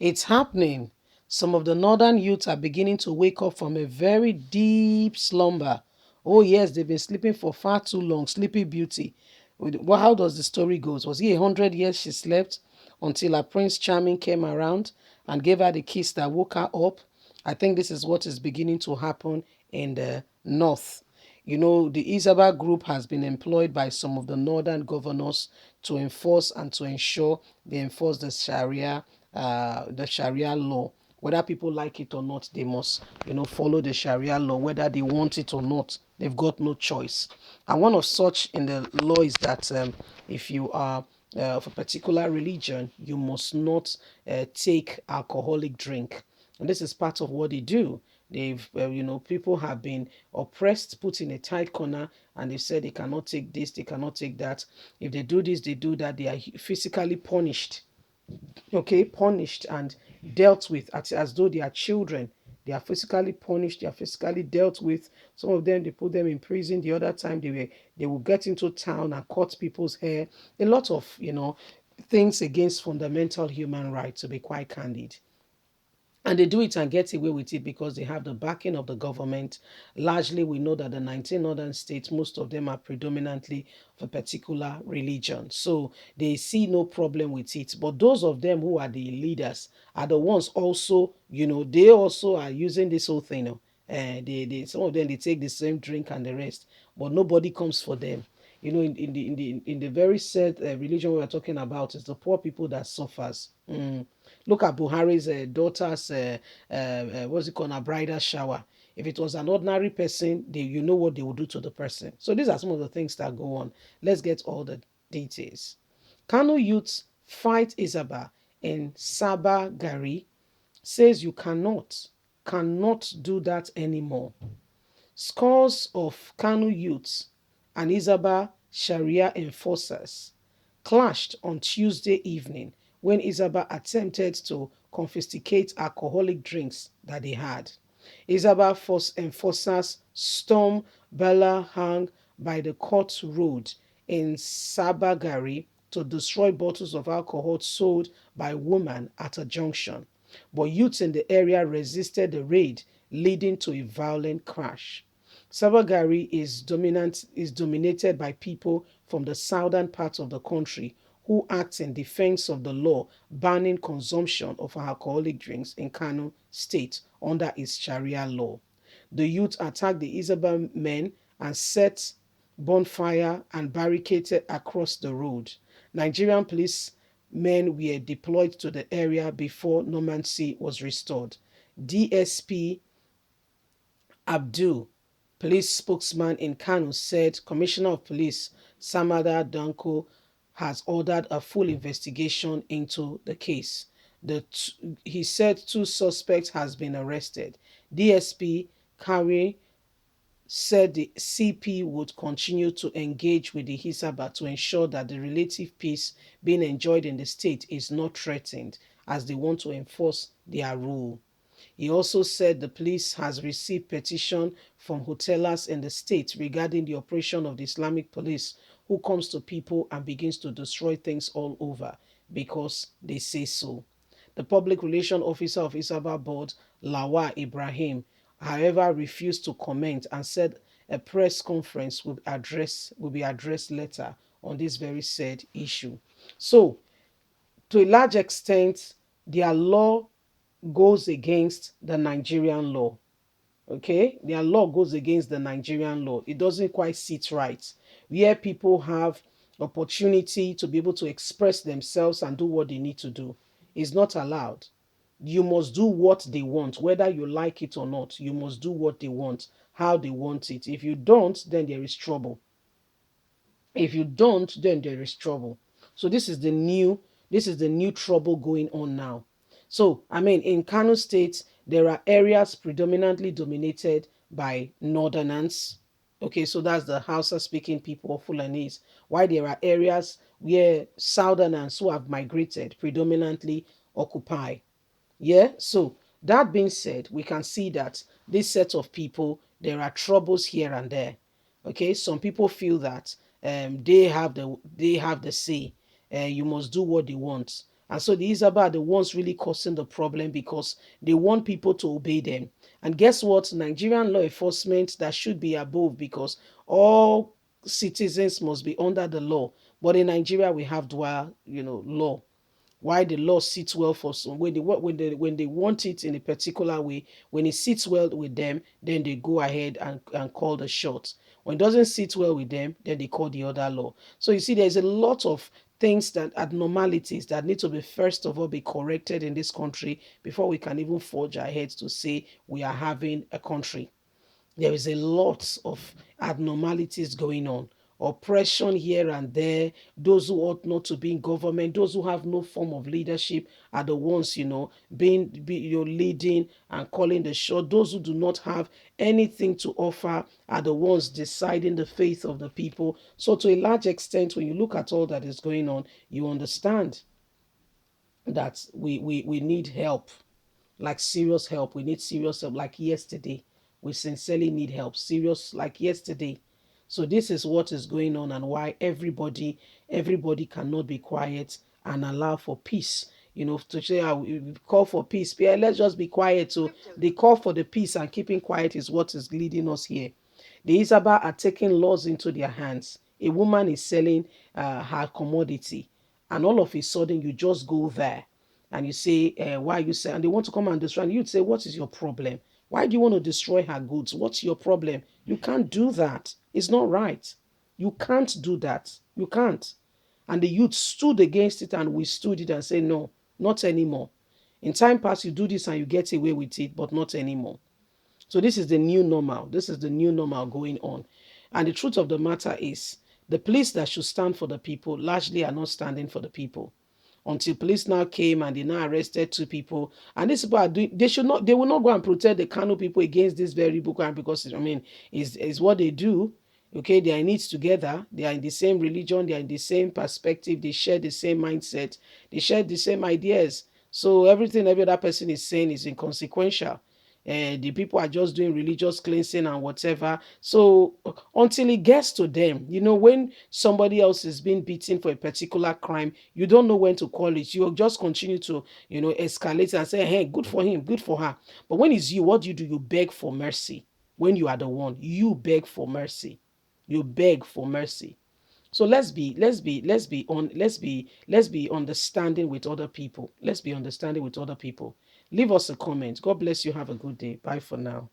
It's happening. Some of the northern youths are beginning to wake up from a very deep slumber. Oh, yes, they've been sleeping for far too long. Sleepy Beauty. Well, how does the story goes? Was it 100 years she slept until her Prince Charming came around and gave her the kiss that woke her up? I think this is what is beginning to happen in the north. You know, the Isaba group has been employed by some of the northern governors to enforce and to ensure they enforce the Sharia law. Whether people like it or not, they must, follow the Sharia law. Whether they want it or not, they've got no choice. And one of such in the law is that if you are of a particular religion, you must not take alcoholic drink. And this is part of what they do. They've, people have been oppressed, put in a tight corner, and they said they cannot take this, they cannot take that. If they do this, they do that, they are physically punished. Okay, punished and dealt with as though they are children. They are physically punished, they are physically dealt with. Some of them, they put them in prison. The other time, they will get into town and cut people's hair. A lot of, things against fundamental human rights, to be quite candid. And they do it and get away with it because they have the backing of the government. Largely, we know that the 19 northern states, most of them are predominantly of a particular religion. So they see no problem with it. But those of them who are the leaders are the ones also, they also are using this whole thing. Some of them, they take the same drink and the rest, but nobody comes for them. In the very sad religion we are talking about, is the poor people that suffers. Look at Buhari's daughter's what's it called, a bridal shower. If it was an ordinary person, you know what they would do to the person. So these are some of the things that go on. Let's get all the details. Kano youths fight Isaba in Saba Gari, says you cannot do that anymore. Scores of Kano youths and Isaba Sharia enforcers clashed on Tuesday evening when Isaba attempted to confiscate alcoholic drinks that they had. Isaba force enforcers stormed Bella Hang by the Court Road in Sabagari to destroy bottles of alcohol sold by women at a junction. But youths in the area resisted the raid, leading to a violent crash. Sabagari is dominated by people from the southern part of the country who act in defense of the law banning consumption of alcoholic drinks in Kano state under its Sharia law. The youth attacked the Isabel men and set bonfire and barricaded across the road. Nigerian police men were deployed to the area before normalcy was restored. DSP Abdul, police spokesman in Kano, said Commissioner of Police Samada Danko has ordered a full investigation into the case. He said two suspects has been arrested. DSP Kari said the CP would continue to engage with the Hisaba to ensure that the relative peace being enjoyed in the state is not threatened as they want to enforce their rule. He also said the police has received petition from hoteliers in the state regarding the operation of the Islamic police who comes to people and begins to destroy things all over because they say so. The public relations officer of Isaba board, Lawa Ibrahim, however, refused to comment and said a press conference will be addressed later on this very sad issue. So, to a large extent, their law goes against the Nigerian law. Okay, their law goes against the Nigerian law. It doesn't quite sit right. Where people have opportunity to be able to express themselves and do what they need to do is not allowed. You must do what they want, whether you like it or not. You must do what they want, how they want it. If you don't, then there is trouble. If you don't, then there is trouble. So this is the new trouble going on now. So I mean, in Kano State, there are areas predominantly dominated by Northerners. Okay, so that's the Hausa speaking people of Fulanese. While there are areas where Southerners who have migrated predominantly occupy. Yeah, so that being said, we can see that this set of people, there are troubles here and there. Okay, some people feel that they have the say. You must do what they want. And so the Izaba are the ones really causing the problem because they want people to obey them. And guess what? Nigerian law enforcement that should be above, because all citizens must be under the law. But in Nigeria, we have dual, law. Why the law sits well for some, when they want it in a particular way, when it sits well with them, then they go ahead and call the shots. When it doesn't sit well with them, then they call the other law. So you see, there's a lot of things, that abnormalities that need to be, first of all, be corrected in this country before we can even forge ahead to say we are having a country. There is a lot of abnormalities going on, oppression here and there. Those who ought not to be in government, those who have no form of leadership, are the ones, you're leading and calling the shot. Those who do not have anything to offer are the ones deciding the fate of the people. So to a large extent, when you look at all that is going on, you understand that we need help, like serious help. We need serious help, like yesterday. We sincerely need help, serious, like yesterday. So this is what is going on, and why everybody cannot be quiet and allow for peace. To say, we call for peace. Yeah, let's just be quiet. So the call for the peace and keeping quiet is what is leading us here. The Isaba are taking laws into their hands. A woman is selling her commodity, and all of a sudden you just go there and you say, why are you selling? And they want to come and destroy. And you'd say, what is your problem? Why do you want to destroy her goods? What's your problem? You can't do that. It's not right. You can't do that. You can't. And the youth stood against it, and we stood it and said, no, not anymore. In time past, you do this and you get away with it, but not anymore. So this is the new normal. This is the new normal going on. And the truth of the matter is, the police that should stand for the people largely are not standing for the people, until police now came and they now arrested two people. And these people are doing, they will not go and protect the Kano people against this very Boko Haram, because is what they do. Okay, they are in it together. They are in the same religion. They are in the same perspective. They share the same mindset. They share the same ideas. So everything every other person is saying is inconsequential. The people are just doing religious cleansing and whatever. So until it gets to them, when somebody else is being beaten for a particular crime, you don't know when to call it. You'll just continue to, escalate and say, hey, good for him, good for her. But when it's you, what do? You beg for mercy. When you are the one, you beg for mercy. You beg for mercy. So let's be understanding with other people. Let's be understanding with other people. Leave us a comment. God bless you. Have a good day. Bye for now.